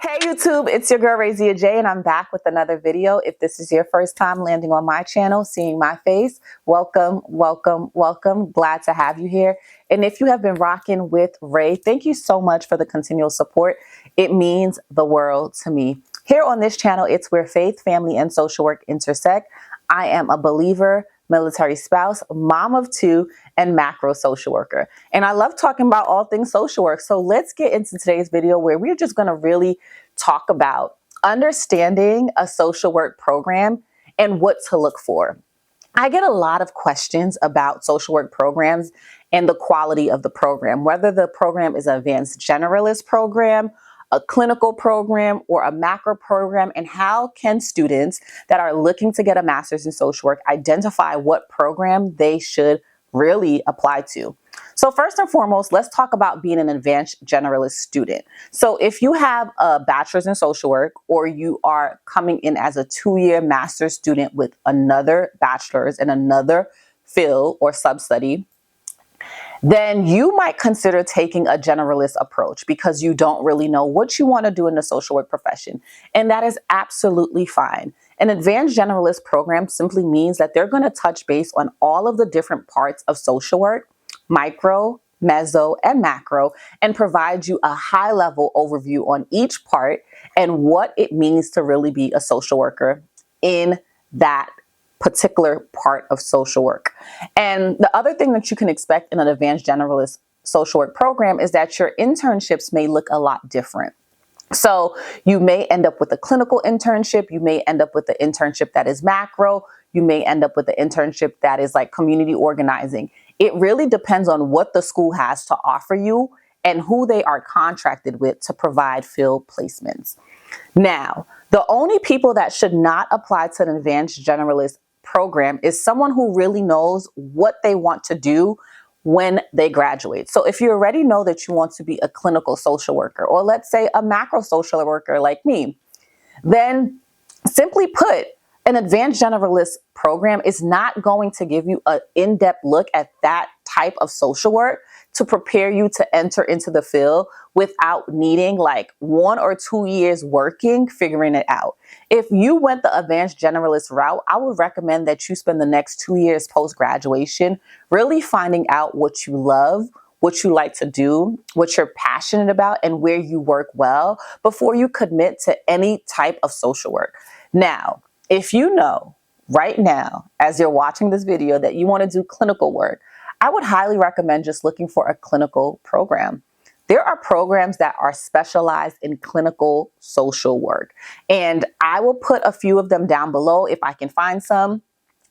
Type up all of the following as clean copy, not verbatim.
Hey YouTube, it's your girl Razia J and I'm back with another video. If this is your first time landing on my channel, seeing my face, welcome, welcome, welcome. Glad to have you here. And if you have been rocking with Ray, thank you so much for the continual support. It means the world to me. Here on this channel, it's where faith, family, and social work intersect. I am a believer, military spouse, mom of two, and macro social worker. And I love talking about all things social work. So let's get into today's video where we're just gonna really talk about understanding a social work program and what to look for. I get a lot of questions about social work programs and the quality of the program, whether the program is an advanced generalist program, a clinical program, or a macro program, and how can students that are looking to get a master's in social work identify what program they should really apply to. So first and foremost, let's talk about being an advanced generalist student. So if you have a bachelor's in social work or you are coming in as a 2-year master's student with another bachelor's in another field or sub-study, then you might consider taking a generalist approach because you don't really know what you want to do in the social work profession. And that is absolutely fine. An advanced generalist program simply means that they're going to touch base on all of the different parts of social work, micro, meso, and macro, and provide you a high-level overview on each part and what it means to really be a social worker in that particular part of social work. And the other thing that you can expect in an advanced generalist social work program is that your internships may look a lot different. So you may end up with a clinical internship, you may end up with the internship that is macro, you may end up with the internship that is like community organizing. It really depends on what the school has to offer you and who they are contracted with to provide field placements. Now, the only people that should not apply to an advanced generalist program is someone who really knows what they want to do when they graduate. So if you already know that you want to be a clinical social worker, or let's say a macro social worker like me, then simply put, an advanced generalist program is not going to give you an in-depth look at that type of social work to prepare you to enter into the field without needing like 1 or 2 years working, figuring it out. If you went the advanced generalist route, I would recommend that you spend the next 2 years post-graduation really finding out what you love, what you like to do, what you're passionate about, and where you work well before you commit to any type of social work. Now, if you know right now, as you're watching this video, that you want to do clinical work, I would highly recommend just looking for a clinical program. There are programs that are specialized in clinical social work, and I will put a few of them down below if I can find some,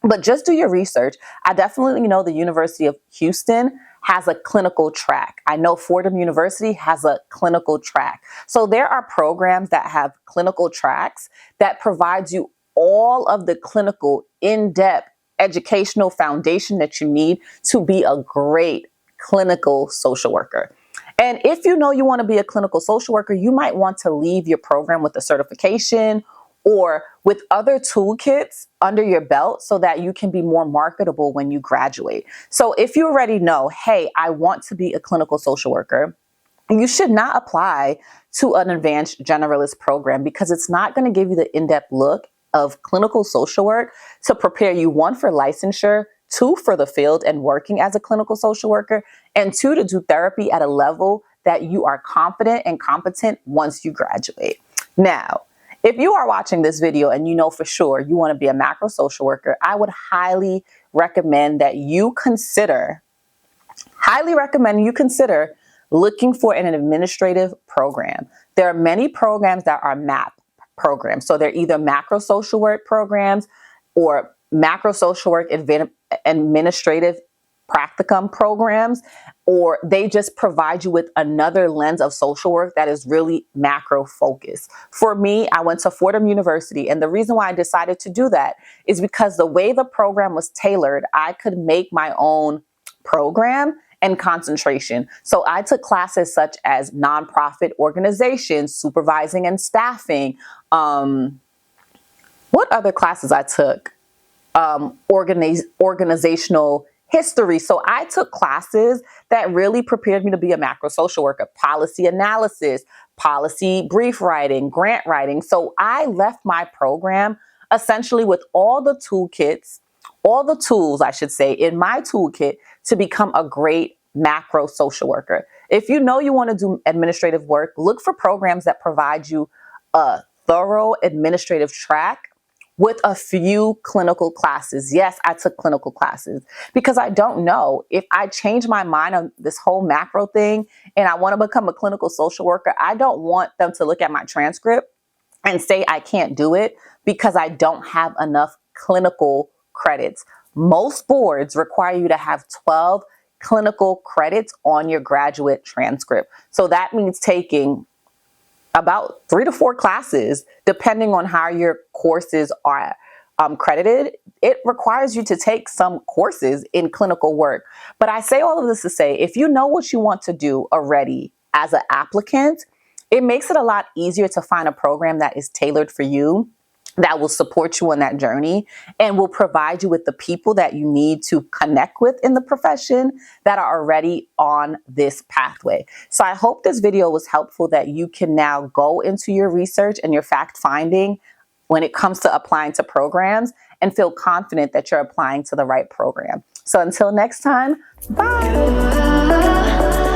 but just do your research. I definitely know the University of Houston has a clinical track. I know Fordham University has a clinical track. So there are programs that have clinical tracks that provides you all of the clinical, in-depth educational foundation that you need to be a great clinical social worker. And if you know you want to be a clinical social worker, you might want to leave your program with a certification or with other toolkits under your belt so that you can be more marketable when you graduate. So if you already know, hey, I want to be a clinical social worker, you should not apply to an advanced generalist program because it's not going to give you the in-depth look of clinical social work to prepare you, 1, for licensure, 2, for the field and working as a clinical social worker, and 2, to do therapy at a level that you are confident and competent once you graduate. Now, if you are watching this video and you know for sure you want to be a macro social worker, I would highly recommend that you consider looking for an administrative program. There are many programs that are MAP programs. So they're either macro social work programs or macro social work administrative practicum programs, or they just provide you with another lens of social work that is really macro focused. For me, I went to Fordham University, and the reason why I decided to do that is because the way the program was tailored, I could make my own program and concentration. So I took classes such as nonprofit organizations, supervising and staffing. What other classes I took? Organizational history. So I took classes that really prepared me to be a macro social worker: policy analysis, policy brief writing, grant writing. So I left my program essentially with all the toolkits, all the tools, I should say, in my toolkit to become a great macro social worker. If you know you want to do administrative work, look for programs that provide you a thorough administrative track with a few clinical classes. Yes, I took clinical classes because I don't know if I change my mind on this whole macro thing and I want to become a clinical social worker. I don't want them to look at my transcript and say I can't do it because I don't have enough clinical credits. Most boards require you to have 12 clinical credits on your graduate transcript. So that means taking about 3 to 4 classes, depending on how your courses are credited. It requires you to take some courses in clinical work. But I say all of this to say, if you know what you want to do already as an applicant, it makes it a lot easier to find a program that is tailored for you, that will support you on that journey and will provide you with the people that you need to connect with in the profession that are already on this pathway. So I hope this video was helpful, that you can now go into your research and your fact finding when it comes to applying to programs and feel confident that you're applying to the right program. So until next time, bye.